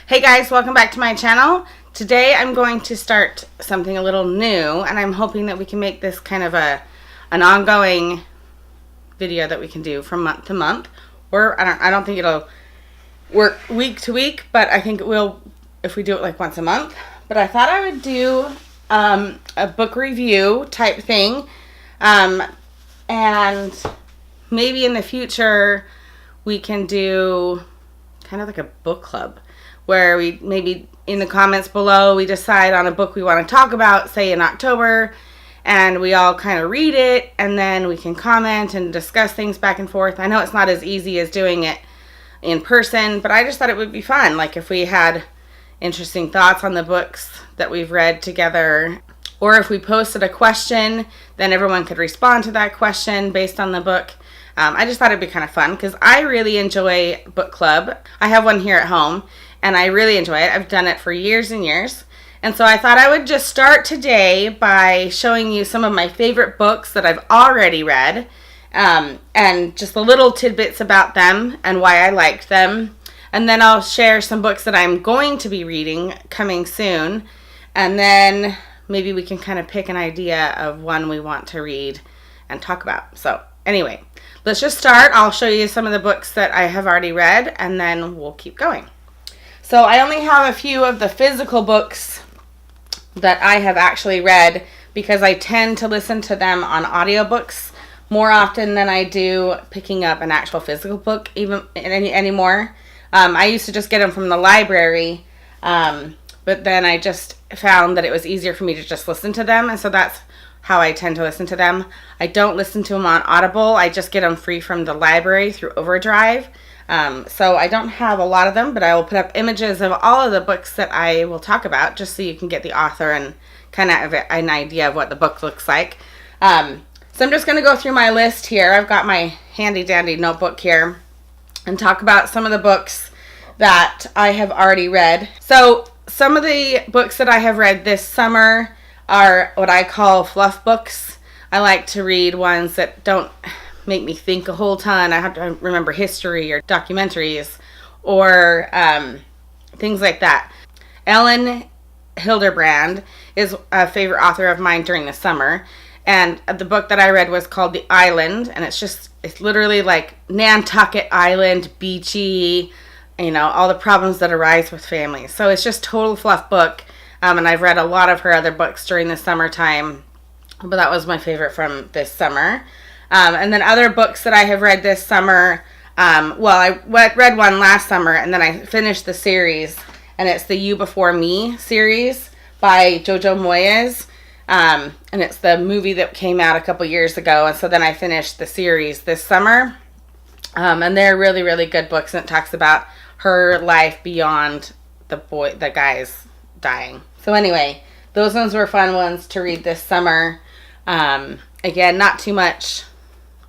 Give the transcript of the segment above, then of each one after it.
Hey guys, welcome back to my channel. Today I'm going to start something a little new, and I'm hoping that we can make this kind of an ongoing video that we can do from month to month. Or I don't think it'll work week to week, but I think it will if we do it like once a month. But I thought I would do a book review type thing, and maybe in the future we can do kind of like a book club, where we maybe in the comments below we decide on a book we want to talk about, say in October, and we all kind of read it, and then we can comment and discuss things back and forth. I know it's not as easy as doing it in person, but I just thought it would be fun, like if we had interesting thoughts on the books that we've read together, or if we posted a question, then everyone could respond to that question based on the book. I just thought it'd be kind of fun because I really enjoy book club. I have one here at home, and I really enjoy it. I've done it for years and years. And so I thought I would just start today by showing you some of my favorite books that I've already read, and just the little tidbits about them and why I liked them. And then I'll share some books that I'm going to be reading coming soon. And then maybe we can kind of pick an idea of one we want to read and talk about. So anyway, let's just start. I'll show you some of the books that I have already read, and then we'll keep going. So I only have a few of the physical books that I have actually read because I tend to listen to them on audiobooks more often than I do picking up an actual physical book even anymore. I used to just get them from the library, but then I just found that it was easier for me to just listen to them, and so that's how I tend to listen to them. I don't listen to them on Audible. I just get them free from the library through Overdrive. So I don't have a lot of them, but I will put up images of all of the books that I will talk about, just so you can get the author and kind of an idea of what the book looks like. So I'm just going to go through my list here. I've got my handy dandy notebook here and talk about some of the books that I have already read. So some of the books that I have read this summer are what I call fluff books. I like to read ones that don't make me think a whole ton. I have to remember history or documentaries or things like that. Ellen Hilderbrand is a favorite author of mine during the summer, and the book that I read was called The Island, and it's literally like Nantucket Island, beachy, all the problems that arise with families. So it's just total fluff book, and I've read a lot of her other books during the summertime, but that was my favorite from this summer. And then other books that I have read this summer, I read one last summer, and then I finished the series, and it's the You Before Me series by Jojo Moyes, and it's the movie that came out a couple years ago, and so then I finished the series this summer, and they're really, really good books, and it talks about her life beyond the guy's dying. So anyway, those ones were fun ones to read this summer. Again, not too much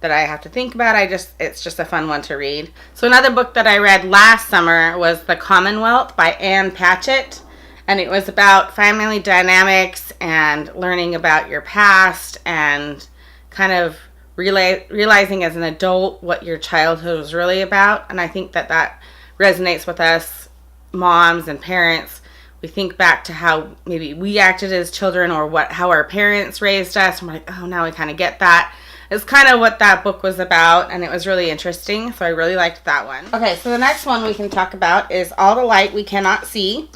that I have to think about. It's just a fun one to read. So another book that I read last summer was The Commonwealth by Anne Patchett, and it was about family dynamics and learning about your past and kind of realizing as an adult what your childhood was really about. And I think that resonates with us moms and parents. We think back to how maybe we acted as children, or how our parents raised us, and we're like, oh, now we kind of get that. It's kind of what that book was about, and it was really interesting, so I really liked that one. Okay, so the next one we can talk about is All the Light We Cannot See.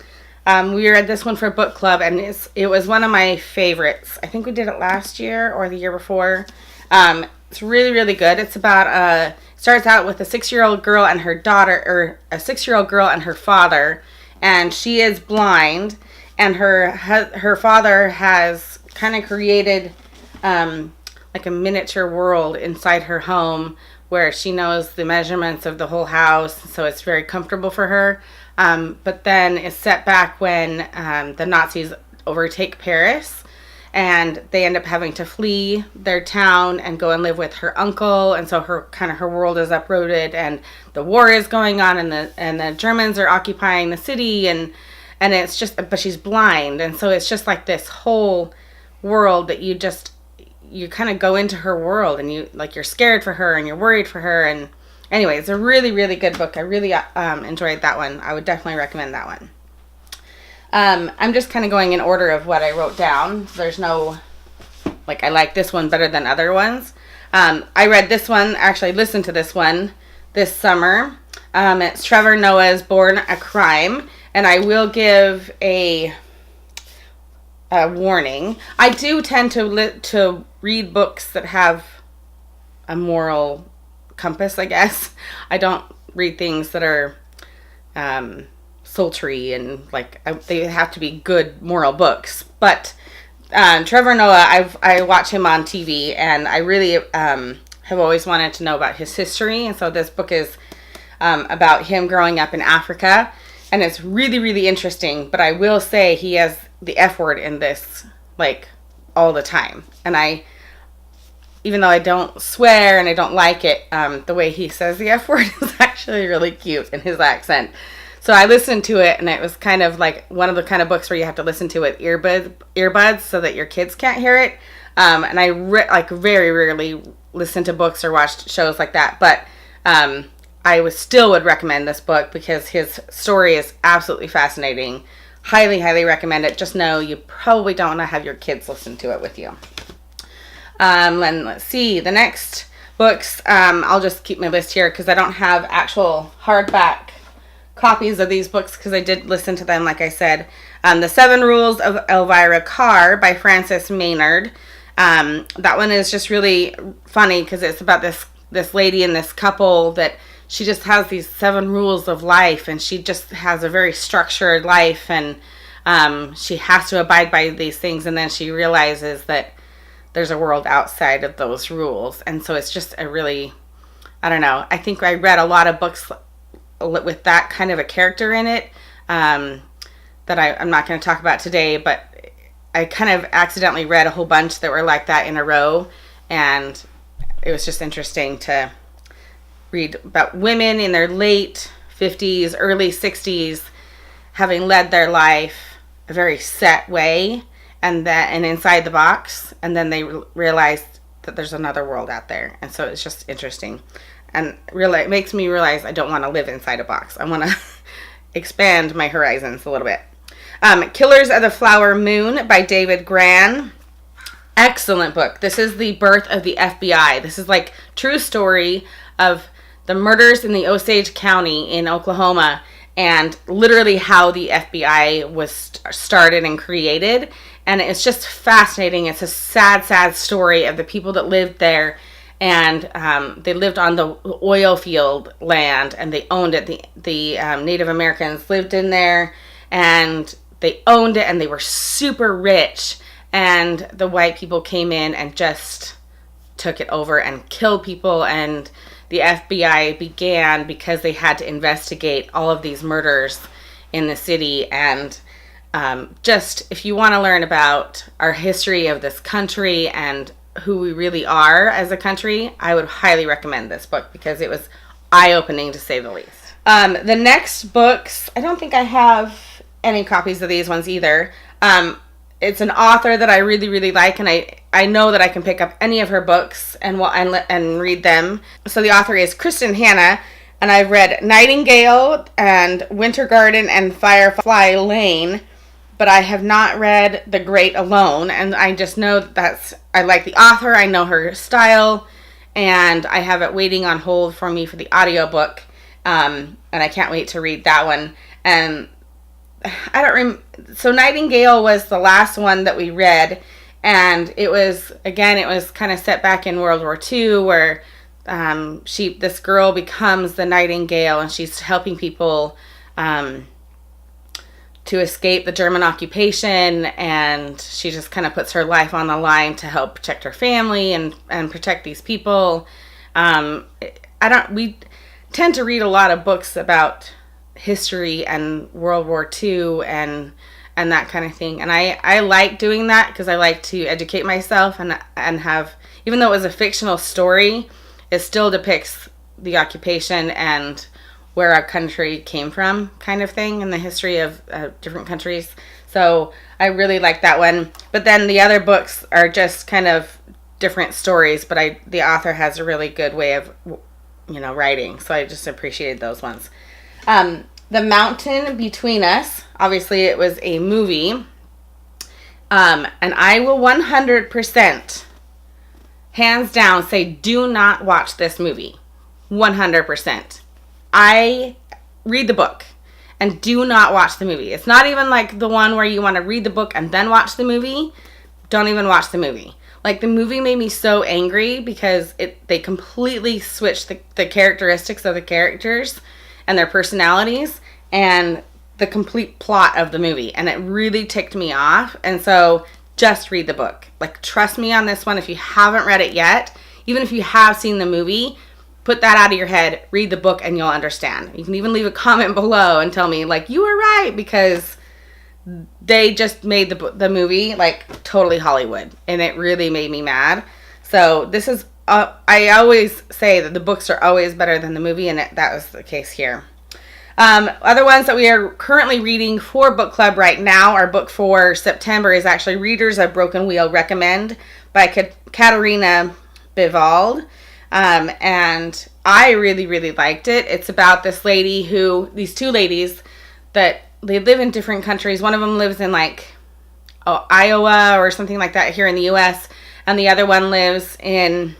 We read this one for book club, and it was one of my favorites. I think we did it last year or the year before. It's really, really good. It's about starts out with a 6-year-old girl and her daughter, or a 6-year-old girl and her father, and she is blind, and her father has kind of created like a miniature world inside her home where she knows the measurements of the whole house, so it's very comfortable for her. But then it's set back when the Nazis overtake Paris, and they end up having to flee their town and go and live with her uncle, and so her world is uprooted, and the war is going on, and the Germans are occupying the city, and it's just, but she's blind, and so it's just like this whole world that you kind of go into her world, and you're scared for her, and you're worried for her, and anyway, it's a really, really good book. I really enjoyed that one. I would definitely recommend that one. I'm just kind of going in order of what I wrote down. There's no, like, I like this one better than other ones. I read this one, actually listened to this one this summer. It's Trevor Noah's Born a Crime. And I will give a warning. I do tend to read books that have a moral compass, I guess. I don't read things that are sultry and they have to be good moral books. But Trevor Noah, I watch him on TV, and I really have always wanted to know about his history. And so this book is about him growing up in Africa. And it's really, really interesting. But I will say he has the F word in this, like, all the time. And even though I don't swear and I don't like it, the way he says the F word is actually really cute in his accent. So I listened to it, and it was kind of like one of the kind of books where you have to listen to it with earbuds so that your kids can't hear it. And I very rarely listen to books or watch shows like that. But I still would recommend this book because his story is absolutely fascinating. Highly, highly recommend it. Just know you probably don't want to have your kids listen to it with you. And let's see. The next books, I'll just keep my list here because I don't have actual hardback copies of these books because I did listen to them, like I said. The 7 Rules of Elvira Carr by Frances Maynard. That one is just really funny because it's about this lady and this couple that she just has these 7 rules of life, and she just has a very structured life, and she has to abide by these things, and then she realizes that there's a world outside of those rules. And so it's just a really, I don't know, I think I read a lot of books with that kind of a character in it that I'm not going to talk about today, but I kind of accidentally read a whole bunch that were like that in a row, and it was just interesting to read about women in their late 50s, early 60s, having led their life a very set way and inside the box, and then they realized that there's another world out there. And so it's just interesting. And really, it makes me realize I don't want to live inside a box. I want to expand my horizons a little bit. Killers of the Flower Moon by David Grann. Excellent book. This is the birth of the FBI. This is like true story of the murders in the Osage County in Oklahoma, and literally how the FBI was started and created. And it's just fascinating. It's a sad, sad story of the people that lived there. And they lived on the oil field land, and they owned it. The Native Americans lived in there, and they owned it, and they were super rich. And the white people came in and just took it over and killed people. And the FBI began because they had to investigate all of these murders in the city. And just, if you want to learn about our history of this country and who we really are as a country, I would highly recommend this book because it was eye-opening to say the least. The next books, I don't think I have any copies of these ones either. It's an author that I really, really like, and I know that I can pick up any of her books and read them. So the author is Kristen Hanna, and I've read Nightingale and Winter Garden and Firefly Lane, but I have not read The Great Alone, and I just know I like the author, I know her style, and I have it waiting on hold for me for the audiobook, and I can't wait to read that one. And so Nightingale was the last one that we read, and it was kind of set back in World War II, where this girl becomes the Nightingale, and she's helping people to escape the German occupation, and she just kind of puts her life on the line to help protect her family and protect these people. We tend to read a lot of books about history and World War II and that kind of thing, and I like doing that because I like to educate myself and have, even though it was a fictional story, it still depicts the occupation and where our country came from, kind of thing, and the history of different countries. So I really like that one. But then the other books are just kind of different stories, but the author has a really good way of writing. So I just appreciated those ones. The Mountain Between Us, obviously it was a movie. And I will 100%, hands down, say do not watch this movie. 100%. I read the book and do not watch the movie. It's not even like the one where you want to read the book and then watch the movie. Don't even watch the movie. Like, the movie made me so angry because they completely switched the characteristics of the characters and their personalities and the complete plot of the movie, and it really ticked me off. And so just read the book. Like, trust me on this one. If you haven't read it yet, even if you have seen the movie, put that out of your head, read the book, and you'll understand. You can even leave a comment below and tell me, like, you were right, because they just made the movie like totally Hollywood, and it really made me mad. So this is I always say that the books are always better than the movie, and that was the case here. Other ones that we are currently reading for book club right now, our book for September is actually Readers of Broken Wheel Recommend by Katerina Bivald. And I really, really liked it. It's about these two ladies that they live in different countries. One of them lives in Iowa or something like that here in the US. And the other one lives in,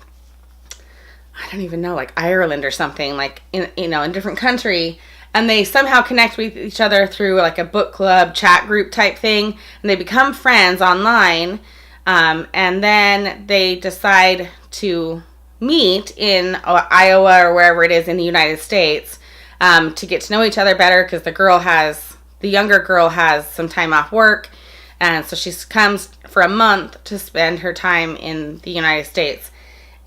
I don't even know, like Ireland or something, like in a different country. And they somehow connect with each other through like a book club chat group type thing. And they become friends online. And then they decide to meet in Iowa or wherever it is in the United States to get to know each other better, because the younger girl has some time off work, and so she comes for a month to spend her time in the United States.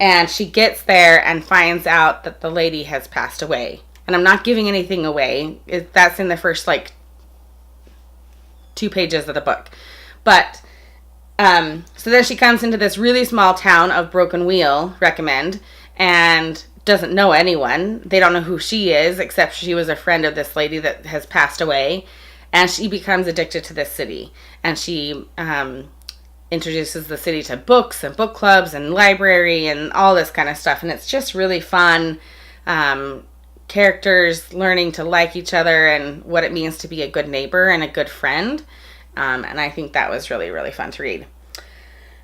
And she gets there and finds out that the lady has passed away. And I'm not giving anything away. That's in the first 2 pages of the book. But so then she comes into this really small town of Broken Wheel, recommend, and doesn't know anyone. They don't know who she is, except she was a friend of this lady that has passed away. And she becomes addicted to this city. And she introduces the city to books and book clubs and library and all this kind of stuff. And it's just really fun. Characters learning to like each other and what it means to be a good neighbor and a good friend. And I think that was really, really fun to read.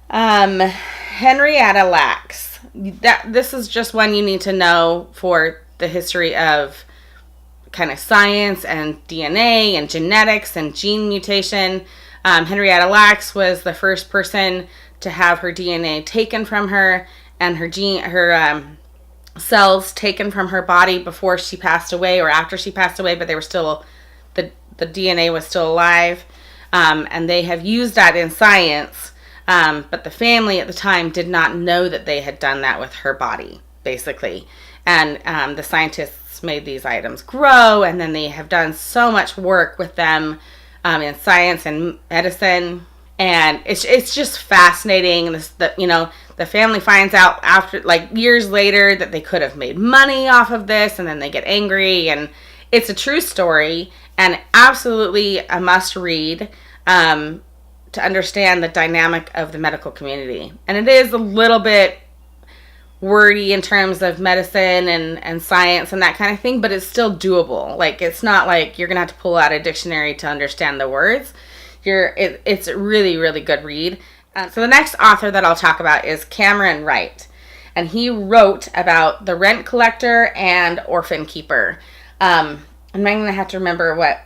Henrietta Lacks. This is just one you need to know for the history of kind of science and DNA and genetics and gene mutation. Henrietta Lacks was the first person to have her DNA taken from her and her cells taken from her body before she passed away or after she passed away, but they were still, the DNA was still alive. And they have used that in science, but the family at the time did not know that they had done that with her body, basically. And the scientists made these items grow, and then they have done so much work with them in science and medicine. And it's just fascinating. The family finds out after, years later, that they could have made money off of this, and then they get angry. And it's a true story, and absolutely a must read to understand the dynamic of the medical community. And it is a little bit wordy in terms of medicine and science and that kind of thing, but it's still doable. It's not like you're gonna have to pull out a dictionary to understand the words. It's a really, really good read. So the next author that I'll talk about is Cameron Wright, and he wrote about the rent collector and orphan keeper. I'm gonna have to remember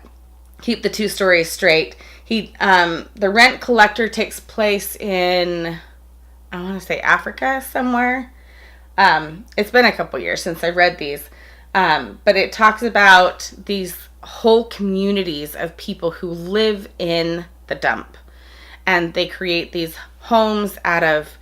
keep the 2 stories straight. The rent collector takes place in, I want to say Africa somewhere. It's been a couple years since I read these, but it talks about these whole communities of people who live in the dump, and they create these homes out of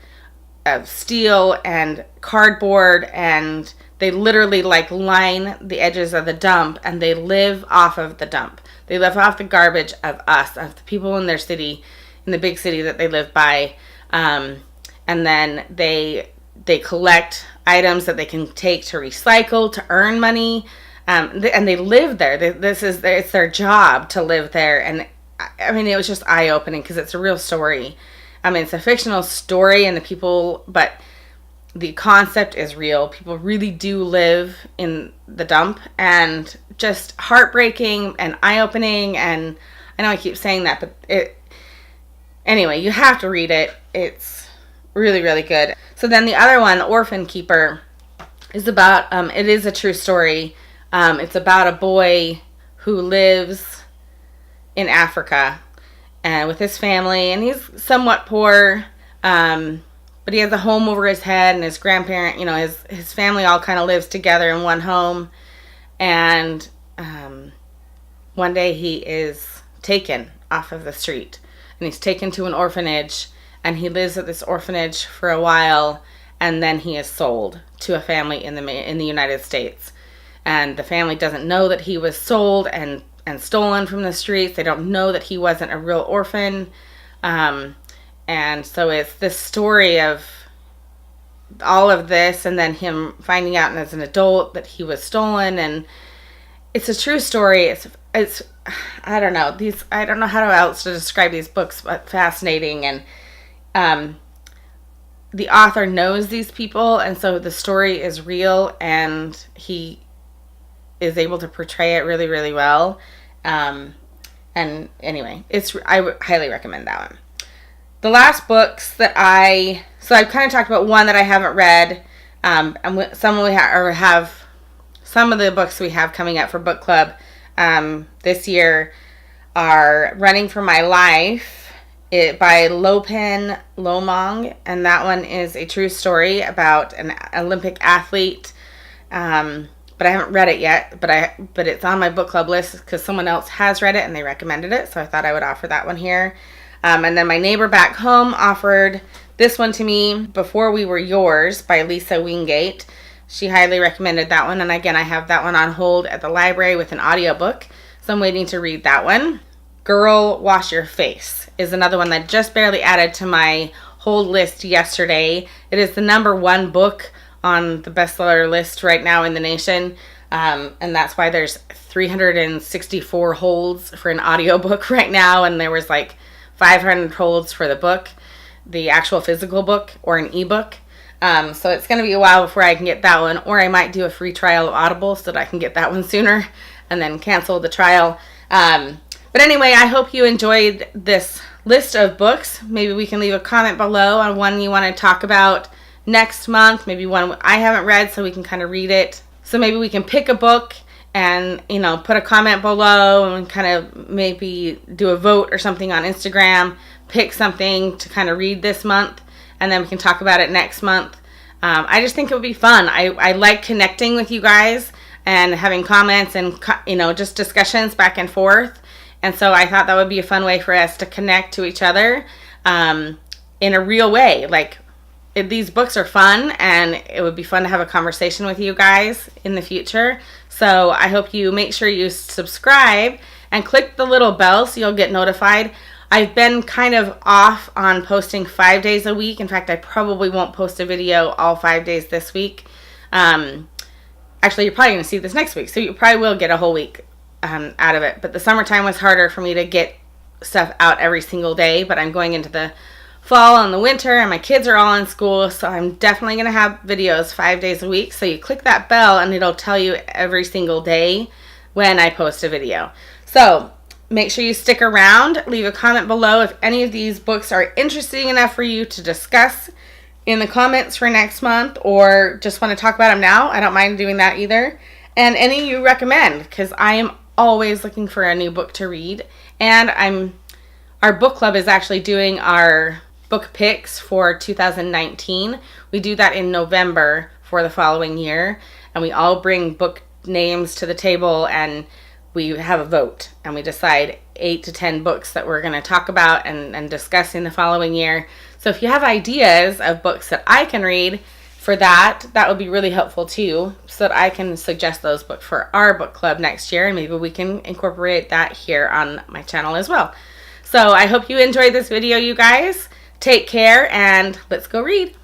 steel and cardboard, and they literally line the edges of the dump, and they live off of the dump. They live off the garbage of the people in their city, in the big city that they live by, and then they collect items that they can take to recycle, to earn money, and they live there. It's their job to live there. And I mean, it was just eye-opening because it's a real story. I mean, it's a fictional story and the people, but the concept is real. People really do live in the dump, and just heartbreaking and eye-opening. And I know I keep saying that, but anyway, you have to read it. It's really, really good. So then the other one, The Orphan Keeper, is about, it is a true story. It's about a boy who lives in Africa and with his family, and he's somewhat poor, but he has a home over his head, and his grandparent, his family all kind of lives together in one home. And one day he is taken off of the street, and he's taken to an orphanage, and he lives at this orphanage for a while, and then he is sold to a family in the United States. And the family doesn't know that he was sold and stolen from the streets. They don't know that he wasn't a real orphan. And so it's this story of all of this, and then him finding out as an adult that he was stolen. And it's a true story. It's I don't know. I don't know how else to describe these books, but fascinating. And the author knows these people, and so the story is real, and he is able to portray it really, really well. And anyway, I would highly recommend that one. The last books that so I've kind of talked about one that I haven't read, and some of the books we have coming up for book club this year are Running for My Life by Lopen Lomong, and that one is a true story about an Olympic athlete. But I haven't read it yet, but it's on my book club list because someone else has read it and they recommended it, so I thought I would offer that one here. And then my neighbor back home offered this one to me, Before We Were Yours by Lisa Wingate. She highly recommended that one, and again, I have that one on hold at the library with an audiobook, so I'm waiting to read that one. Girl, Wash Your Face is another one that just barely added to my hold list yesterday. It is the #1 book on the bestseller list right now in the nation, and that's why there's 364 holds for an audiobook right now, and there was like 500 holds for the book, the actual physical book, or an ebook. So it's going to be a while before I can get that one, or I might do a free trial of Audible so that I can get that one sooner and then cancel the trial. But anyway, I hope you enjoyed this list of books. Maybe we can leave a comment below on one you want to talk about next month, maybe one I haven't read so we can kind of read it. So maybe we can pick a book and, put a comment below and kind of maybe do a vote or something on Instagram, pick something to kind of read this month, and then we can talk about it next month. I just think it would be fun. I like connecting with you guys and having comments and, just discussions back and forth. And so I thought that would be a fun way for us to connect to each other in a real way. Like, these books are fun, and it would be fun to have a conversation with you guys in the future. So I hope you make sure you subscribe and click the little bell so you'll get notified. I've been kind of off on posting 5 days a week. In fact, I probably won't post a video all 5 days this week. Actually, you're probably going to see this next week, so you probably will get a whole week out of it. But the summertime was harder for me to get stuff out every single day, but I'm going into the fall and the winter, and my kids are all in school, so I'm definitely going to have videos 5 days a week. So you click that bell and it'll tell you every single day when I post a video. So make sure you stick around. Leave a comment below if any of these books are interesting enough for you to discuss in the comments for next month, or just want to talk about them now. I don't mind doing that either. And any you recommend, because I am always looking for a new book to read. And our book club is actually doing our book picks for 2019. We do that in November for the following year, and we all bring book names to the table, and we have a vote, and we decide 8 to 10 books that we're going to talk about and discuss in the following year. So if you have ideas of books that I can read for that would be really helpful too, so that I can suggest those books for our book club next year, and maybe we can incorporate that here on my channel as well. So I hope you enjoyed this video, you guys. Take care, and let's go read.